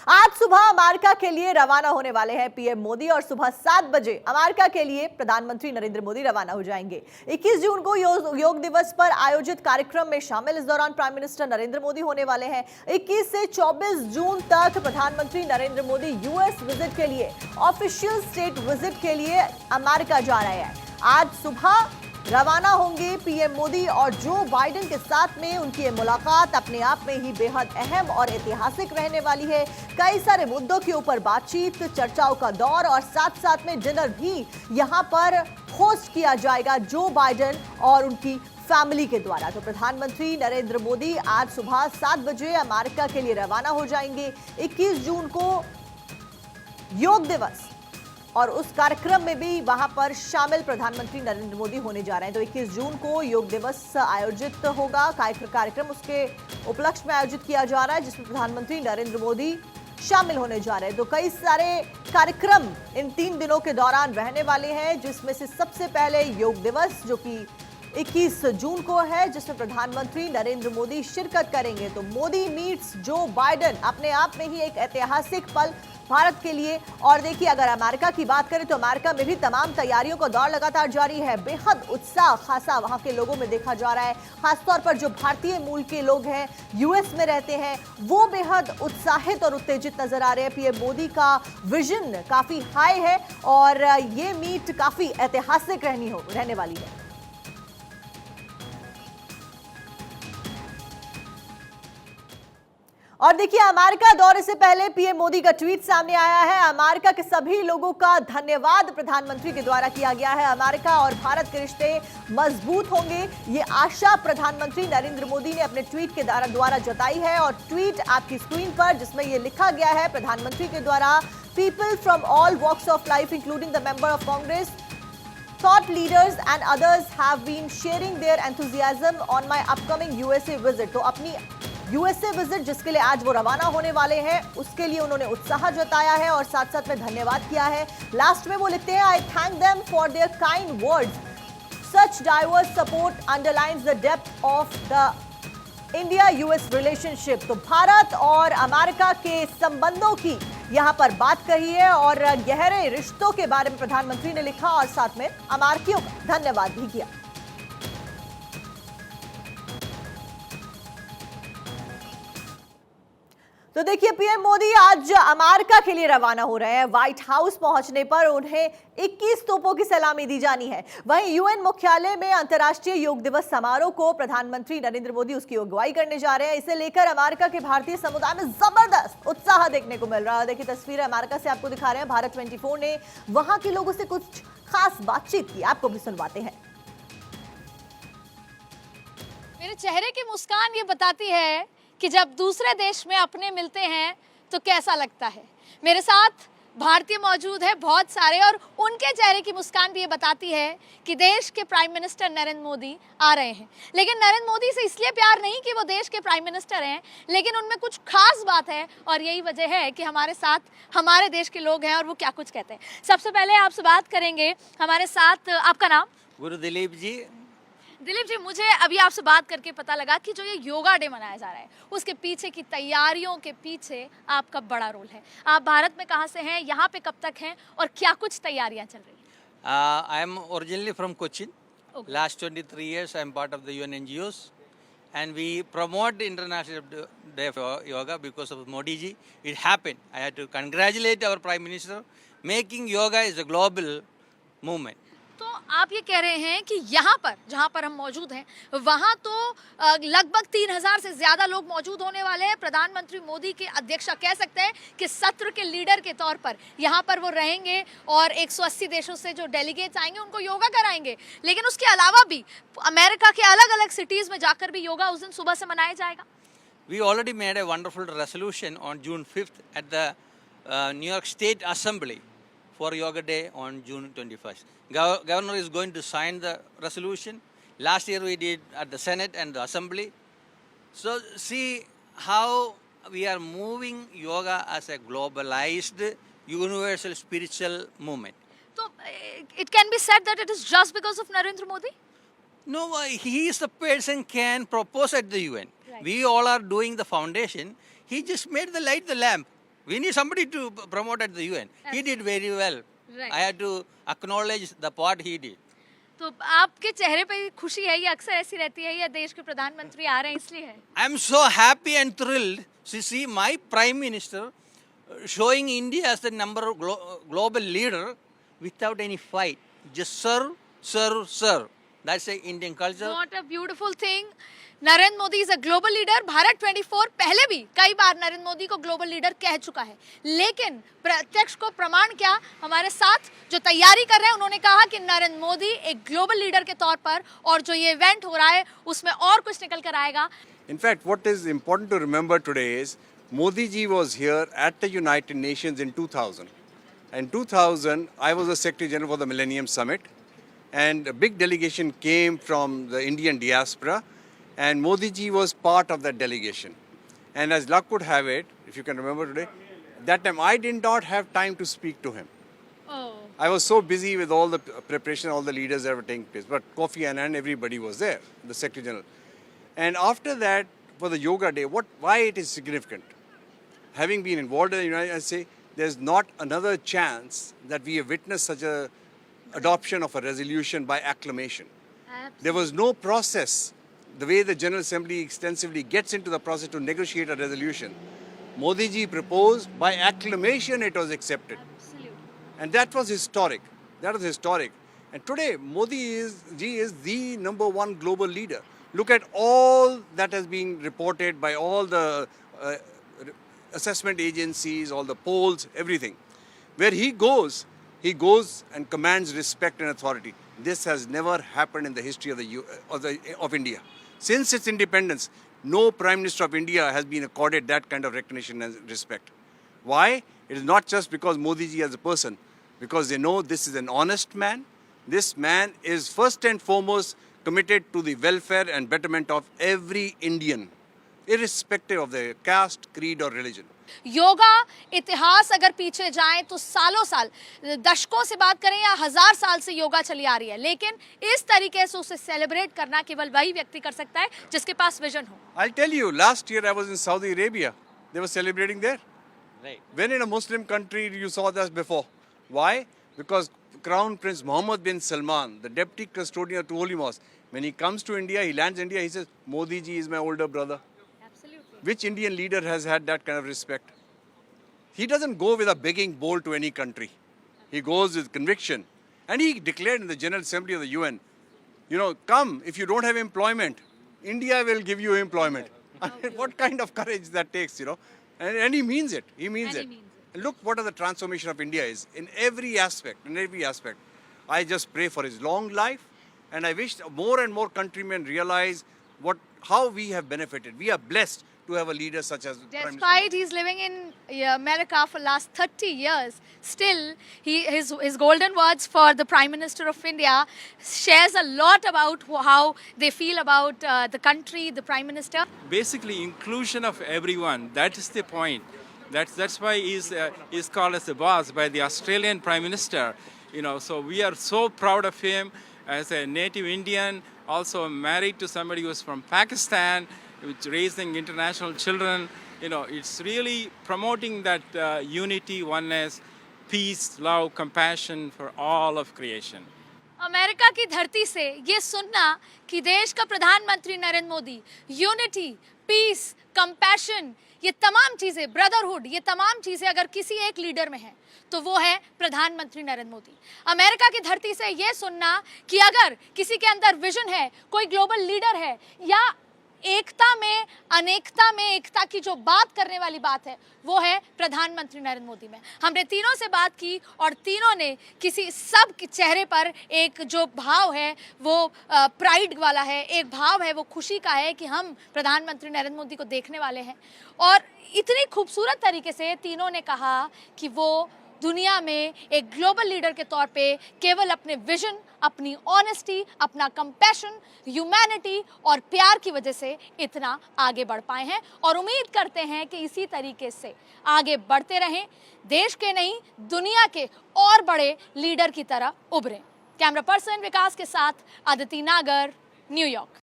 आज सुबह अमेरिका के लिए रवाना होने वाले हैं पीएम मोदी और सुबह 7 बजे अमेरिका के लिए प्रधानमंत्री नरेंद्र मोदी रवाना हो जाएंगे। 21 जून को योग दिवस पर आयोजित कार्यक्रम में शामिल इस दौरान प्राइम मिनिस्टर नरेंद्र मोदी होने वाले हैं। 21 से 24 जून तक प्रधानमंत्री नरेंद्र मोदी यूएस विजिट के लिए, ऑफिशियल स्टेट विजिट के लिए अमेरिका जा रहे हैं। आज सुबह रवाना होंगे पीएम मोदी और जो बाइडेन के साथ में उनकी मुलाकात अपने आप में ही बेहद अहम और ऐतिहासिक रहने वाली है। कई सारे मुद्दों के ऊपर बातचीत, चर्चाओं का दौर और साथ साथ में डिनर भी यहां पर होस्ट किया जाएगा जो बाइडेन और उनकी फैमिली के द्वारा। तो प्रधानमंत्री नरेंद्र मोदी आज सुबह 7 बजे अमेरिका के लिए रवाना हो जाएंगे। 21 जून को योग दिवस और उस कार्यक्रम में भी वहां पर शामिल प्रधानमंत्री नरेंद्र मोदी होने जा रहे हैं। तो 21 जून को योग दिवस आयोजित होगा, कार्यक्रम उसके उपलक्ष्य में आयोजित किया जा रहा है जिसमें प्रधानमंत्री नरेंद्र मोदी शामिल होने जा रहे हैं। तो कई सारे कार्यक्रम इन 3 दिनों के दौरान रहने वाले हैं, जिसमें से सबसे पहले योग दिवस जो कि 21 जून को है, जिसमें प्रधानमंत्री नरेंद्र मोदी शिरकत करेंगे। तो मोदी मीट्स जो बाइडेन अपने आप में ही एक ऐतिहासिक पल भारत के लिए। और देखिए, अगर अमेरिका की बात करें तो अमेरिका में भी तमाम तैयारियों का दौर लगातार जारी है। बेहद उत्साह खासा वहां के लोगों में देखा जा रहा है। खासतौर पर जो भारतीय मूल के लोग हैं, यूएस में रहते हैं, वो बेहद उत्साहित और उत्तेजित नजर आ रहे हैं। पीएम मोदी का विजन काफी हाई है और ये मीट काफी ऐतिहासिक रहने वाली है। और देखिए, अमेरिका दौरे से पहले पीएम मोदी का ट्वीट सामने आया है। अमेरिका के सभी लोगों का धन्यवाद प्रधानमंत्री के द्वारा किया गया है। अमेरिका और भारत के रिश्ते मजबूत होंगे, ये आशा प्रधानमंत्री नरेंद्र मोदी ने अपने ट्वीट के द्वारा जताई है। और ट्वीट आपकी स्क्रीन पर, जिसमें यह लिखा गया है प्रधानमंत्री के द्वारा, people from all walks of life including the member of Congress, thought leaders and others have been sharing their enthusiasm on my upcoming USA visit। तो अपनी यूएसए विजिट जिसके लिए आज वो रवाना होने वाले हैं, उसके लिए उन्होंने उत्साह जताया है और साथ साथ में धन्यवाद किया है। लास्ट में वो लिखते हैं, आई thank them for their kind words, such diverse support underlines the depth of the India US relationship. तो भारत और अमेरिका के संबंधों की यहां पर बात कही है और गहरे रिश्तों के बारे में प्रधानमंत्री ने लिखा और साथ में अमेरिकियों का धन्यवाद भी किया। तो देखिए, पीएम मोदी आज अमेरिका के लिए रवाना हो रहे हैं। व्हाइट हाउस पहुंचने पर उन्हें 21 तोपों की सलामी दी जानी है। वहीं यूएन मुख्यालय में अंतर्राष्ट्रीय योग दिवस समारोह को प्रधानमंत्री नरेंद्र मोदी उसकी अगुवाई करने जा रहे हैं। इसे लेकर अमेरिका के भारतीय समुदाय में जबरदस्त उत्साह देखने को मिल रहा है। देखिए, तस्वीरें अमेरिका से आपको दिखा रहे हैं। भारत 24 ने वहां के लोगों से कुछ खास बातचीत की, आपको भी सुनवाते हैं। मेरे चेहरे की मुस्कान ये बताती है कि जब दूसरे देश में अपने मिलते हैं तो कैसा लगता है। मेरे साथ भारतीय मौजूद है बहुत सारे, और उनके चेहरे की मुस्कान भी ये बताती है कि देश के प्राइम मिनिस्टर नरेंद्र मोदी आ रहे हैं। लेकिन नरेंद्र मोदी से इसलिए प्यार नहीं कि वो देश के प्राइम मिनिस्टर हैं, लेकिन उनमें कुछ खास बात है और यही वजह है कि हमारे साथ हमारे देश के लोग हैं और वो क्या कुछ कहते हैं। सबसे पहले आपसे बात करेंगे, हमारे साथ आपका नाम? गुरु दिलीप जी। दिलीप जी, मुझे अभी आपसे बात करके पता लगा कि जो ये योगा डे मनाया जा रहा है उसके पीछे की तैयारियों के पीछे आपका बड़ा रोल है। आप भारत में कहाँ से हैं, यहाँ पे कब तक हैं और क्या कुछ तैयारियाँ चल रही हैं? I am originally from Cochin. Okay. Last 23 years I am part of the UN NGOs and we promote the International Day of Yoga because of Modi ji. It happened. I had to congratulate our Prime Minister. Making yoga is a global movement. तो आप ये कह रहे हैं कि यहाँ पर जहाँ पर हम मौजूद हैं वहाँ तो लगभग 3000 से ज़्यादा लोग मौजूद होने वाले हैं। प्रधानमंत्री मोदी की अध्यक्षता कह सकते हैं कि सत्र के लीडर के तौर पर यहाँ पर वो रहेंगे और 180 देशों से जो डेलीगेट्स आएंगे उनको योगा कराएंगे। लेकिन उसके अलावा भी अमेरिका के अलग अलग सिटीज़ में जाकर भी योगा उस दिन सुबह से मनाया जाएगा। We already made a wonderful resolution on June 5th at the New York State Assembly for Yoga Day on June 21st. Governor is going to sign the resolution. Last year we did at the Senate and the Assembly. So see how we are moving yoga as a globalized, universal spiritual movement. So it can be said that it is just because of Narendra Modi? No, he is the person can propose at the UN. Right. We all are doing the foundation. He just made the light the lamp. We need somebody to promote at the UN. He did very well. Right. I had to acknowledge the part he did. तो आपके चेहरे पे खुशी है, ये अक्सर ऐसी रहती है, या देश के प्रधानमंत्री आ रहे हैं इसलिए है? I'm so happy and thrilled to see my Prime Minister showing India as the global leader without any fight. Just serve, serve, serve. That's the Indian culture. What a beautiful thing. Narendra Modi is a global leader. Bharat 24 पहले भी कई बार नरेंद्र मोदी को global leader कह चुका है, लेकिन प्रत्यक्ष को प्रमाण क्या, हमारे साथ जो तैयारी कर रहे हैं उन्होंने कहा कि नरेंद्र मोदी एक ग्लोबल लीडर के तौर पर, और जो ये इवेंट हो रहा है उसमें और कुछ निकल कर आएगा. In fact, what is important to remember today is Modi ji was here at the United Nations in 2000. In 2000, I was the Secretary General for the Millennium Summit, and a big delegation came from the Indian diaspora, and Modi ji was part of that delegation. And as luck would have it, if you can remember today, that time I did not have time to speak to him. Oh. I was so busy with all the preparation, all the leaders that were taking place. But Kofi Annan, everybody was there, the Secretary General. And after that, for the Yoga Day, why it is significant? Having been involved in the United States, there's not another chance that we have witnessed such a adoption of a resolution by acclamation. There was no process. The way the General Assembly extensively gets into the process to negotiate a resolution, Modi ji proposed, by acclamation it was accepted. Absolutely. And that was historic. That was historic. And today, Modi ji is the #1 global leader. Look at all that has been reported by all the assessment agencies, all the polls, everything. Where he goes and commands respect and authority. This has never happened in the history of India. Since its independence, no Prime Minister of India has been accorded that kind of recognition and respect. Why? It is not just because Modi ji as a person, because they know this is an honest man. This man is first and foremost committed to the welfare and betterment of every Indian, irrespective of their caste, creed or religion. Yoga इतिहास अगर पीछे जाएं तो सालों साल, दशकों से बात करें या 1000 साल से योगा चली आ रही है, लेकिन इस तरीके से उसे सेलिब्रेट करना केवल वही व्यक्ति कर सकता है जिसके पास विजन हो. I'll tell you, last year I was in Saudi Arabia. They were celebrating there. Right. When in a Muslim country you saw that before? Why? Because Crown Prince Mohammed bin Salman, the deputy custodian of Holy Mosque, when he comes to India, he lands in India, he says, Modi ji is my older brother. Absolutely. Which Indian leader has had that kind of respect? He doesn't go with a begging bowl to any country. He goes with conviction. And he declared in the General Assembly of the UN, come, if you don't have employment, India will give you employment. What kind of courage that takes, And he means it. He means it. And look what the transformation of India is in every aspect, I just pray for his long life, and I wish more and more countrymen realize how we have benefited. We are blessed to have a leader such as Prime Minister. Despite he's living in America for last 30 years, still his golden words for the Prime Minister of India shares a lot about how they feel about the country, the Prime Minister. Basically, inclusion of everyone, that is the point. That's why he's called as the boss by the Australian Prime Minister. So we are so proud of him as a native Indian, also married to somebody who is from Pakistan, with raising international children. It's really promoting that unity, oneness, peace, love, compassion for all of creation. America की धरती से ये सुनना कि देश का प्रधानमंत्री Narendra Modi unity, peace, compassion, ये तमाम चीजें, ब्रदरहुड, ये तमाम चीजें अगर किसी एक लीडर में है तो वो है प्रधानमंत्री नरेंद्र मोदी. अमेरिका की धरती से ये सुनना कि अगर किसी के अंदर विजन है, कोई ग्लोबल लीडर है, या एकता में अनेकता में एकता की जो बात करने वाली बात है, वो है प्रधानमंत्री नरेंद्र मोदी में. हमने तीनों से बात की और तीनों ने सब के चेहरे पर एक जो भाव है वो प्राइड वाला है, एक भाव है वो खुशी का है कि हम प्रधानमंत्री नरेंद्र मोदी को देखने वाले हैं. और इतनी खूबसूरत तरीके से तीनों ने कहा कि वो दुनिया में एक ग्लोबल लीडर के तौर पे केवल अपने विजन, अपनी ऑनेस्टी, अपना कंपैशन, ह्यूमैनिटी और प्यार की वजह से इतना आगे बढ़ पाए हैं, और उम्मीद करते हैं कि इसी तरीके से आगे बढ़ते रहें, देश के नहीं दुनिया के और बड़े लीडर की तरह उभरें. कैमरा पर्सन विकास के साथ अदिति नागर, न्यूयॉर्क.